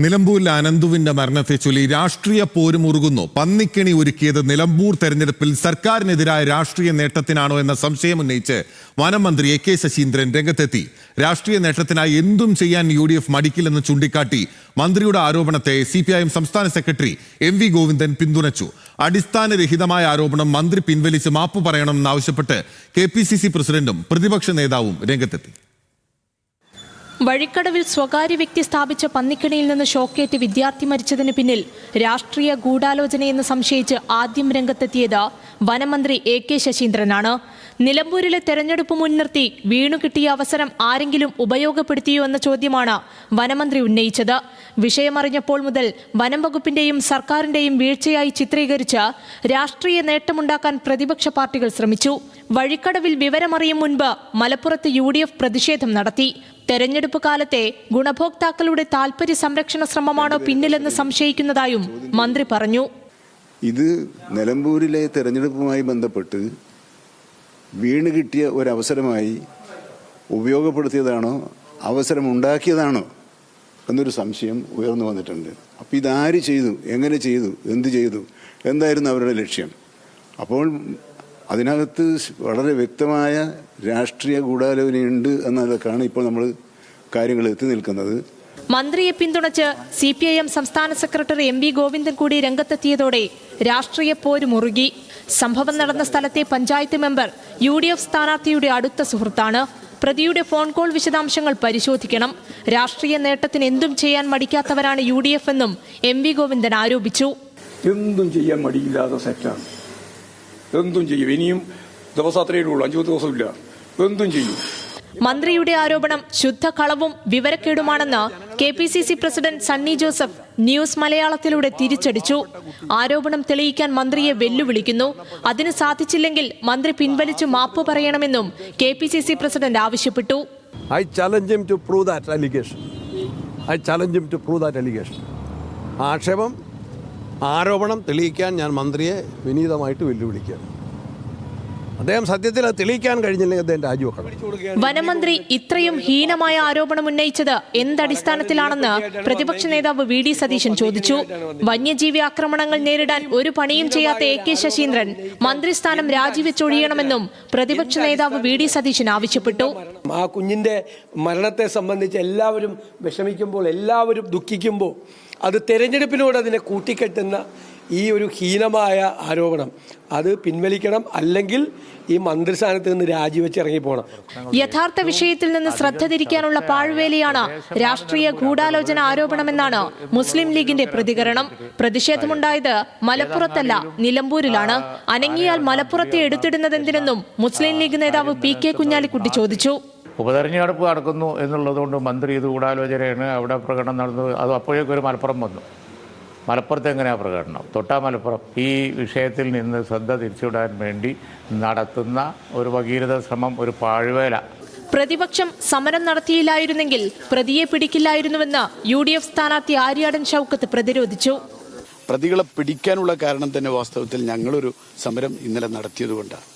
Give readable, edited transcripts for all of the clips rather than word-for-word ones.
നിലമ്പൂരിൽ അനന്തുവിന്റെ മരണത്തെ ചൊല്ലി രാഷ്ട്രീയ പോരുമുറുകുന്നു. പന്നിക്കണി ഒരുക്കിയത് നിലമ്പൂർ തെരഞ്ഞെടുപ്പിൽ സർക്കാരിനെതിരായ രാഷ്ട്രീയ നേട്ടത്തിനാണോ എന്ന സംശയം ഉന്നയിച്ച് വനം മന്ത്രി എ.കെ. ശശീന്ദ്രൻ രംഗത്തെത്തി. രാഷ്ട്രീയ നേട്ടത്തിനായി എന്തും ചെയ്യാൻ UDF മടിക്കില്ലെന്ന് ചൂണ്ടിക്കാട്ടി മന്ത്രിയുടെ ആരോപണത്തെ CPIM സംസ്ഥാന സെക്രട്ടറി MV ഗോവിന്ദൻ പിന്തുണച്ചു. അടിസ്ഥാനരഹിതമായ ആരോപണം മന്ത്രി പിൻവലിച്ച് മാപ്പ് പറയണമെന്നാവശ്യപ്പെട്ട് KPCC പ്രസിഡന്റും പ്രതിപക്ഷ നേതാവും രംഗത്തെത്തി. വഴിക്കടവിൽ സ്വകാര്യ വ്യക്തി സ്ഥാപിച്ച പന്നിക്കണിയിൽ നിന്ന് ഷോക്കേറ്റ് വിദ്യാർത്ഥി മരിച്ചതിന് പിന്നിൽ രാഷ്ട്രീയ ഗൂഢാലോചനയെന്ന് സംശയിച്ച് ആദ്യം രംഗത്തെത്തിയത് വനമന്ത്രി A.K. ശശീന്ദ്രനാണ്. നിലമ്പൂരിലെ തെരഞ്ഞെടുപ്പ് മുൻനിർത്തി വീണുകിട്ടിയ അവസരം ആരെങ്കിലും ഉപയോഗപ്പെടുത്തിയോ എന്ന ചോദ്യമാണ് വനമന്ത്രി ഉന്നയിച്ചത്. വിഷയമറിഞ്ഞപ്പോൾ മുതൽ വനം വകുപ്പിന്റെയും സർക്കാരിന്റെയും വീഴ്ചയായി ചിത്രീകരിച്ച് രാഷ്ട്രീയ നേട്ടമുണ്ടാക്കാൻ പ്രതിപക്ഷ പാർട്ടികൾ ശ്രമിച്ചു. വഴിക്കടവിൽ വിവരമറിയും മുൻപ് മലപ്പുറത്ത് UDF പ്രതിഷേധം നടത്തി. തെരഞ്ഞെടുപ്പ് കാലത്തെ ഗുണഭോക്താക്കളുടെ താൽപര്യ സംരക്ഷണ ശ്രമമാണോ പിന്നിലെന്ന് സംശയിക്കുന്നതായും മന്ത്രി പറഞ്ഞു. ഇത് നിലമ്പൂരിലെ തെരഞ്ഞെടുപ്പുമായി ബന്ധപ്പെട്ട് വീണ് കിട്ടിയ ഒരവസരമായി ഉപയോഗപ്പെടുത്തിയതാണോ അവസരം ഉണ്ടാക്കിയതാണോ എന്നൊരു സംശയം ഉയർന്നു വന്നിട്ടുണ്ട്. അപ്പോൾ ഇതാര് ചെയ്തു, എങ്ങനെ ചെയ്തു, എന്ത് ചെയ്തു, എന്തായിരുന്നു അവരുടെ ലക്ഷ്യം? അപ്പോൾ അതിനകത്ത് വളരെ വ്യക്തമായ രാഷ്ട്രീയ ഗൂഢാലോചനയുണ്ട് എന്നതൊക്കെയാണ് ഇപ്പോൾ നമ്മൾ കാര്യങ്ങൾ എത്തി നിൽക്കുന്നത്. മന്ത്രിയെ പിന്തുണച്ച് CPIM സംസ്ഥാന സെക്രട്ടറി MV ഗോവിന്ദൻ കൂടി രംഗത്തെത്തിയതോടെ രാഷ്ട്രീയ പോര് മുറുകി. സംഭവം നടന്ന സ്ഥലത്തെ പഞ്ചായത്ത് മെമ്പർ UDF സ്ഥാനാർത്ഥിയുടെ അടുത്ത സുഹൃത്താണ്. പ്രതിയുടെ ഫോൺ കോൾ വിശദാംശങ്ങൾ പരിശോധിക്കണം. രാഷ്ട്രീയ നേട്ടത്തിന് എന്തും ചെയ്യാൻ മടിക്കാത്തവരാണ് UDF എന്നും MV ഗോവിന്ദൻ ആരോപിച്ചു. എന്തും ചെയ്യാൻ മടിയില്ലാത്ത സെറ്റാണ്. എന്തും ചെയ്യും. ഇനിയും ദിവസം അത്രയേ ഉള്ളൂ, 5 ദിവസമില്ല. എന്തും ചെയ്യും. മന്ത്രിയുടെ ആരോപണം ശുദ്ധ കളവും വിവരക്കേടുമാണെന്ന് KPCC president Sunny Joseph news മലയാളത്തിലൂടെ തിരിച്ചടിച്ചു. ആരോപണം തെളിയിക്കാൻ മന്ത്രിയെ വെല്ലുവിളിക്കുന്നു. അതിന് സാധിച്ചില്ലെങ്കിൽ മന്ത്രി പിൻവലിച്ചു മാപ്പ് പറയണമെന്നും KPCC പ്രസിഡന്റ് ആവശ്യപ്പെട്ടു. I challenge him to prove that allegation. ആരോപണം തെളിയിക്കാൻ ഞാൻ മന്ത്രിയെ വിനീതമായിട്ട് വെല്ലുവിളിക്കുകയാണ്. അദ്ദേഹം സത്യത്തിൽ അത് തെളിയിക്കാൻ കഴിഞ്ഞില്ലെങ്കിൽ അദ്ദേഹം രാജിവെക്കണം. വനമന്ത്രി ഇത്രയും ഹീനമായ ആരോപണം ഉന്നയിച്ചത് എന്തടിസ്ഥാനത്തിലാണെന്ന് പ്രതിപക്ഷ നേതാവ് VD സതീശൻ ചോദിച്ചു. വന്യജീവി ആക്രമണങ്ങൾ നേരിടാൻ ഒരു പണിയും ചെയ്യാത്ത A.K. ശശീന്ദ്രൻ മന്ത്രിസ്ഥാനം രാജിവെച്ചൊഴിയണമെന്നും പ്രതിപക്ഷ നേതാവ് VD സതീശൻ ആവശ്യപ്പെട്ടു. ആ കുഞ്ഞിന്റെ മരണത്തെ സംബന്ധിച്ച് എല്ലാവരും വിഷമിക്കുമ്പോൾ, എല്ലാവരും ദുഃഖിക്കുമ്പോൾ അത് തെരഞ്ഞെടുപ്പിനോട് അതിനെ കൂട്ടിക്കെട്ടുന്ന ഈ ഒരു ഹീനമായ ആരോപണം അത് പിൻവലിക്കണം. അല്ലെങ്കിൽ ഈ മന്ത്രിസ്ഥാനത്ത് നിന്ന് രാജിവെച്ച് ഇറങ്ങിപ്പോണം. യഥാർത്ഥ വിഷയത്തിൽ നിന്ന് ശ്രദ്ധ തിരിക്കാനുള്ള പാഴ്വേലയാണ് രാഷ്ട്രീയ ഗൂഢാലോചന ആരോപണമെന്നാണ് മുസ്ലിം ലീഗിന്റെ പ്രതികരണം. പ്രതിഷേധമുണ്ടായത് മലപ്പുറത്തല്ല, നിലമ്പൂരിലാണ്. അനങ്ങിയാൽ മലപ്പുറത്തെ എടുത്തിടുന്നതെന്തിനെന്നും മുസ്ലിം ലീഗ് നേതാവ് PK കുഞ്ഞാലിക്കുട്ടി ചോദിച്ചു. ഉപതെരഞ്ഞെടുപ്പ് നടക്കുന്നു എന്നുള്ളതുകൊണ്ട് മന്ത്രി ഇത് ഗൂഢാലോചനയാണ്, അവിടെ പ്രകടനം നടന്നത്. അത് അപ്പോഴേക്കും ഒരു മലപ്പുറം വന്നു. മലപ്പുറത്ത് എങ്ങനെയാണ് പ്രകടനം? തൊട്ടാ മലപ്പുറം. ഈ വിഷയത്തിൽ നിന്ന് ശ്രദ്ധ തിരിച്ചുവിടാൻ വേണ്ടി നടത്തുന്ന ഒരു ഭഗീരഥ ശ്രമം, ഒരു പാഴ്വേല. പ്രതിപക്ഷം സമരം നടത്തിയില്ലായിരുന്നെങ്കിൽ പ്രതിയെ പിടിക്കില്ലായിരുന്നുവെന്ന് UDF സ്ഥാനാർത്ഥി ആര്യാടൻ ഷൗക്കത്ത് പ്രതിരോധിച്ചു. പ്രതികളെ പിടിക്കാനുള്ള കാരണം തന്നെ വാസ്തവത്തിൽ ഞങ്ങളൊരു സമരം ഇന്നലെ നടത്തിയതുകൊണ്ടാണ്.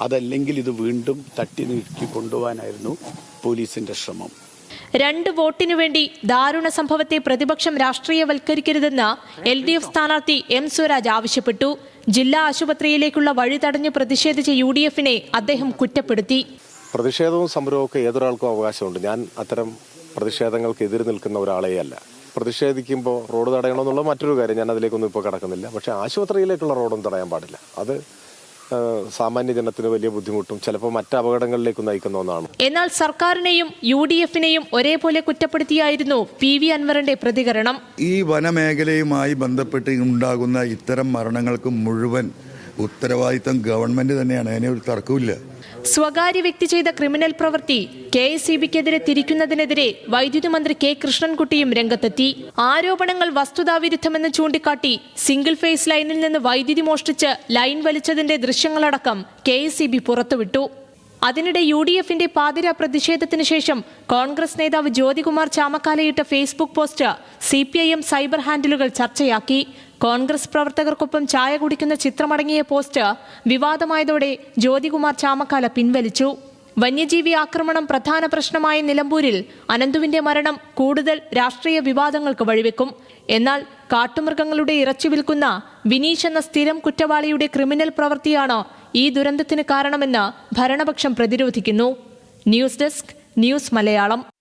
അതല്ലെങ്കിൽ ഇത് വീണ്ടും തട്ടി നീക്കി കൊണ്ടുപോകാനായിരുന്നു പോലീസിന്റെ ശ്രമം. 2 വോട്ടിനു വേണ്ടി ദാരുണ സംഭവത്തെ പ്രതിപക്ഷം രാഷ്ട്രീയവൽക്കരിക്കരുതെന്ന് LDF സ്ഥാനാർത്ഥി M. സ്വരാജ് ആവശ്യപ്പെട്ടു. ജില്ലാ ആശുപത്രിയിലേക്കുള്ള വഴി തടഞ്ഞ് പ്രതിഷേധിച്ച UDF-നെ അദ്ദേഹം കുറ്റപ്പെടുത്തി. പ്രതിഷേധവും സമരവും ഒക്കെ ഏതൊരാൾക്കും അവകാശമുണ്ട്. ഞാൻ അത്തരം പ്രതിഷേധങ്ങൾക്ക് എതിര് നിൽക്കുന്ന ഒരാളെയല്ല. പ്രതിഷേധിക്കുമ്പോൾ റോഡ് തടയണമെന്നുള്ള മറ്റൊരു കാര്യം, ഞാൻ അതിലേക്കൊന്നും ഇപ്പോൾ കടക്കുന്നില്ല. പക്ഷേ ആശുപത്രിയിലേക്കുള്ള റോഡൊന്നും തടയാൻ പാടില്ല. അത് സാമാന്യ ജനത്തിന് വലിയ ബുദ്ധിമുട്ടും ചിലപ്പോൾ മറ്റ് അപകടങ്ങളിലേക്ക് നയിക്കുന്ന ഒന്നാണ്. എന്നാൽ സർക്കാരിനെയും UDF-നെയും ഒരേപോലെ കുറ്റപ്പെടുത്തിയായിരുന്നു PV അൻവറിന്റെ പ്രതികരണം. ഈ വനമേഖലയുമായി ബന്ധപ്പെട്ട് ഉണ്ടാകുന്ന ഇത്തരം മരണങ്ങൾക്ക് മുഴുവൻ ഉത്തരവാദിത്തം ഗവൺമെന്റ് തന്നെയാണ്. അതിനെ ഒരു തർക്കമില്ല. സ്വകാര്യ വ്യക്തി ചെയ്ത ക്രിമിനൽ പ്രവൃത്തി KSEBക്കെതിരെ തിരിക്കുന്നതിനെതിരെ വൈദ്യുതി മന്ത്രി K. കൃഷ്ണൻകുട്ടിയും രംഗത്തെത്തി. ആരോപണങ്ങൾ വസ്തുതാവിരുദ്ധമെന്ന് ചൂണ്ടിക്കാട്ടി സിംഗിൾ ഫേസ് ലൈനിൽ നിന്ന് വൈദ്യുതി മോഷ്ടിച്ച് ലൈൻ വലിച്ചതിന്റെ ദൃശ്യങ്ങളടക്കം KSEB പുറത്തുവിട്ടു. അതിനിടെ UDF-ന്റെ പാതിര പ്രതിഷേധത്തിന് ശേഷം കോൺഗ്രസ് നേതാവ് ജ്യോതികുമാർ ചാമക്കാലയിട്ട ഫേസ്ബുക്ക് പോസ്റ്റ് CPIM സൈബർ ഹാൻഡിലുകൾ ചർച്ചയാക്കി. കോൺഗ്രസ് പ്രവർത്തകർക്കൊപ്പം ചായ കുടിക്കുന്ന ചിത്രമടങ്ങിയ പോസ്റ്റ് വിവാദമായതോടെ ജ്യോതികുമാർ ചാമക്കാല പിൻവലിച്ചു. വന്യജീവി ആക്രമണം പ്രധാന പ്രശ്നമായ നിലമ്പൂരിൽ അനന്തുവിന്റെ മരണം കൂടുതൽ രാഷ്ട്രീയ വിവാദങ്ങൾക്ക് വഴിവെക്കും. എന്നാൽ കാട്ടുമൃഗങ്ങളുടെ ഇറച്ചി വിൽക്കുന്ന വിനീഷ് എന്ന സ്ഥിരം കുറ്റവാളിയുടെ ക്രിമിനൽ പ്രവൃത്തിയാണ് ഈ ദുരന്തത്തിന് കാരണമെന്ന് ഭരണപക്ഷം പ്രതിരോധിക്കുന്നു. News desk, news Malayalam.